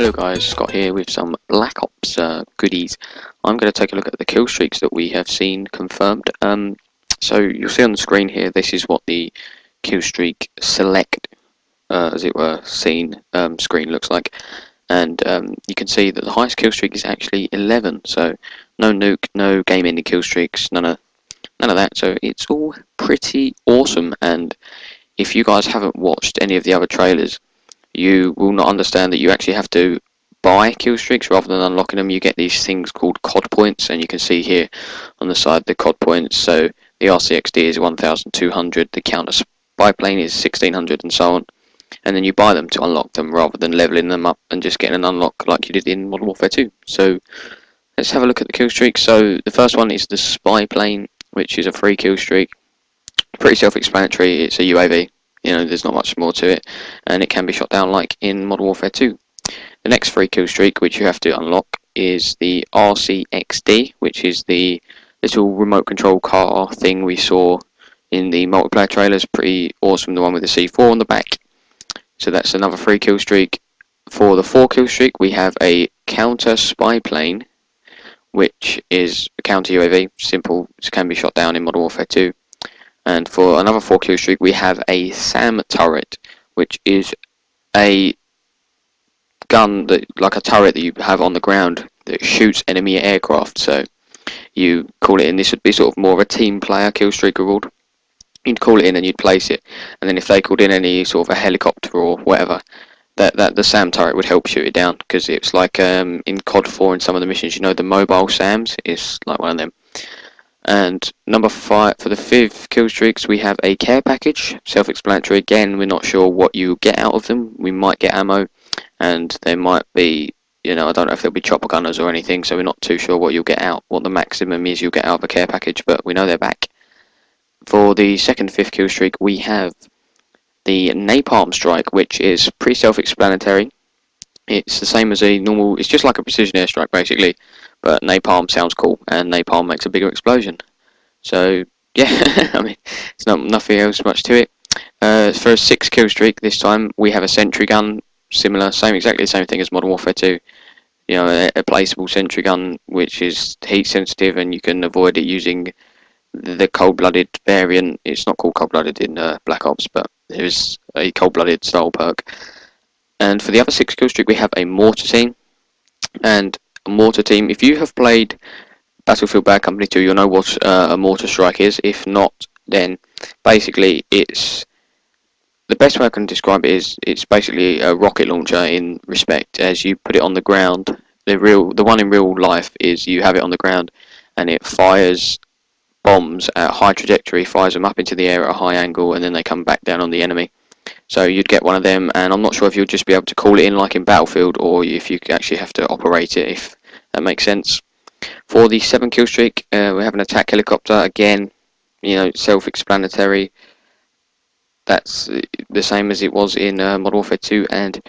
Hello guys, Scott here with some Black Ops goodies. I'm going to take a look at the kill streaks that we have seen confirmed. So you'll see on the screen here, this is what the kill streak select, as it were, scene screen looks like. And you can see that the highest kill streak is actually 11. So no nuke, no game-ending kill streaks, none of that. So it's all pretty awesome. And if you guys haven't watched any of the other trailers, you will not understand that you actually have to buy kill streaks rather than unlocking them. You get these things called COD points, and you can see here on the side the COD points. So the RCXD is 1,200, the counter spy plane is 1,600, and so on. And then you buy them to unlock them rather than leveling them up and just getting an unlock like you did in Modern Warfare 2. So let's have a look at the kill streaks. So the first one is the spy plane, which is a free kill streak. Pretty self-explanatory. It's a UAV. You know, there's not much more to it, and it can be shot down like in Modern Warfare 2. The next free kill streak, which you have to unlock, is the RCXD, which is the little remote control car thing we saw in the multiplayer trailers. Pretty awesome, the one with the C4 on the back. So that's another free kill streak. For the 4 kill streak, we have a counter spy plane, which is a counter UAV, simple, it can be shot down in Modern Warfare 2. And for another 4 kill streak, we have a SAM turret, which is a gun that, like a turret that you have on the ground that shoots enemy aircraft. So you call it in. This would be sort of more of a team player kill streak reward. You'd call it in and you'd place it, and then if they called in any sort of a helicopter or whatever, that the SAM turret would help shoot it down, because it's like in COD 4 in some of the missions, you know, the mobile SAMs is like one of them. And number 5, for the 5th kill streaks, we have a care package. Self-explanatory again, we're not sure what you get out of them. We might get ammo, and there might be, you know, I don't know if there'll be chopper gunners or anything, so we're not too sure what you'll get out, what the maximum is you'll get out of a care package, but we know they're back. For the 2nd, 5th kill streak, we have the napalm strike, which is pretty self-explanatory. It's the same as a normal, it's just like a precision airstrike basically, but napalm sounds cool, and napalm makes a bigger explosion. So yeah, I mean, it's nothing else much to it. For a 6 kill streak this time, we have a sentry gun, similar, exactly the same thing as Modern Warfare 2. You know, a placeable sentry gun which is heat sensitive, and you can avoid it using the cold-blooded variant. It's not called cold-blooded in Black Ops, but there is a cold-blooded style perk. And for the other 6 kill streak, we have a mortar team. And a mortar team, if you have played Battlefield Bad Company 2, you'll know what a mortar strike is. If not, then basically it's, the best way I can describe it is, it's basically a rocket launcher in respect. As you put it on the ground, the one in real life is you have it on the ground and it fires bombs at a high trajectory, fires them up into the air at a high angle, and then they come back down on the enemy. So you'd get one of them, and I'm not sure if you'll just be able to call it in like in Battlefield, or if you actually have to operate it, if that makes sense. For the 7 kill streak, we have an attack helicopter. Again, you know, self-explanatory. That's the same as it was in Modern Warfare 2 and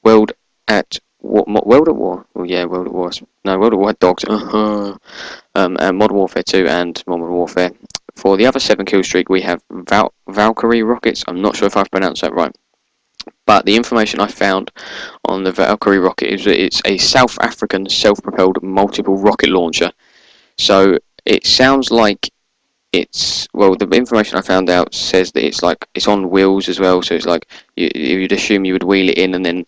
World at War. Oh yeah, World at War. No, World at War had dogs. And Modern Warfare 2 and Modern Warfare. For the other 7 kill streak, we have Valkyrie rockets. I'm not sure if I've pronounced that right, but the information I found on the Valkyrie rocket is that it's a South African self-propelled multiple rocket launcher. So it sounds like it's, well, the information I found out says that it's on wheels as well. So it's like you'd assume you would wheel it in, and then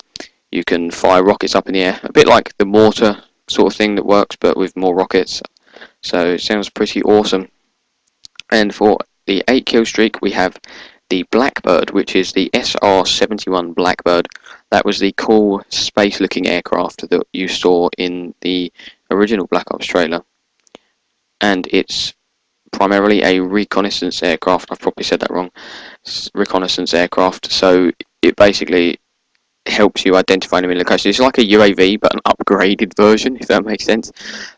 you can fire rockets up in the air, a bit like the mortar sort of thing that works, but with more rockets. So it sounds pretty awesome. And for the 8 kill streak, we have the Blackbird, which is the SR-71 Blackbird. That was the cool space-looking aircraft that you saw in the original Black Ops trailer. And it's primarily a reconnaissance aircraft. I've probably said that wrong. Reconnaissance aircraft. So it basically helps you identify enemy locations. It's like a UAV, but an upgraded version, if that makes sense.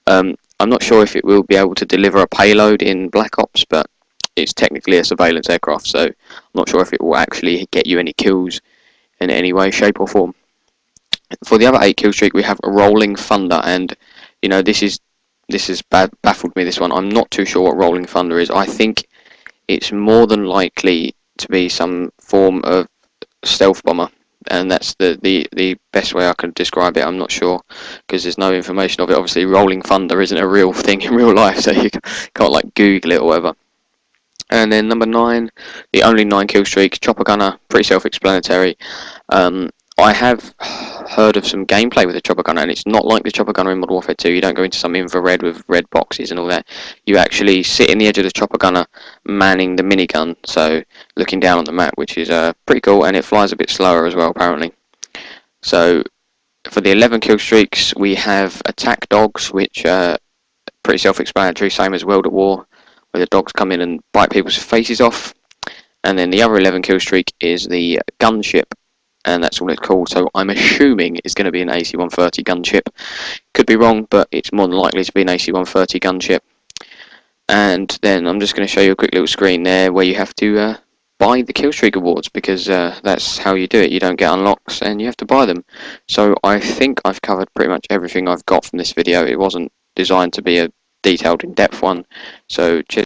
I'm not sure if it will be able to deliver a payload in Black Ops, but it's technically a surveillance aircraft, so I'm not sure if it will actually get you any kills in any way, shape or form. For the other 8 kill streak, we have a Rolling Thunder, and you know, this has baffled me, this one. I'm not too sure what Rolling Thunder is. I think it's more than likely to be some form of stealth bomber, and that's the best way I can describe it. I'm not sure because there's no information of it. Obviously, rolling thunder isn't a real thing in real life, so you can't like Google it or whatever. And then number 9, the only 9 kill streak, chopper gunner, pretty self-explanatory. I have heard of some gameplay with the chopper gunner, and it's not like the chopper gunner in Modern Warfare 2. You don't go into some infrared with red boxes and all that. You actually sit in the edge of the chopper gunner, manning the minigun, so looking down on the map, which is pretty cool, and it flies a bit slower as well, apparently. So for the 11 kill streaks, we have attack dogs, which are pretty self-explanatory, same as World at War, where the dogs come in and bite people's faces off. And then the other 11 kill streak is the gunship, and that's all it's called. So I'm assuming it's going to be an AC-130 gunship. Could be wrong, but it's more than likely to be an AC-130 gunship. And then I'm just going to show you a quick little screen there where you have to buy the killstreak awards, because that's how you do it. You don't get unlocks and you have to buy them. So I think I've covered pretty much everything I've got from this video. It wasn't designed to be a detailed, in-depth one. So cheers.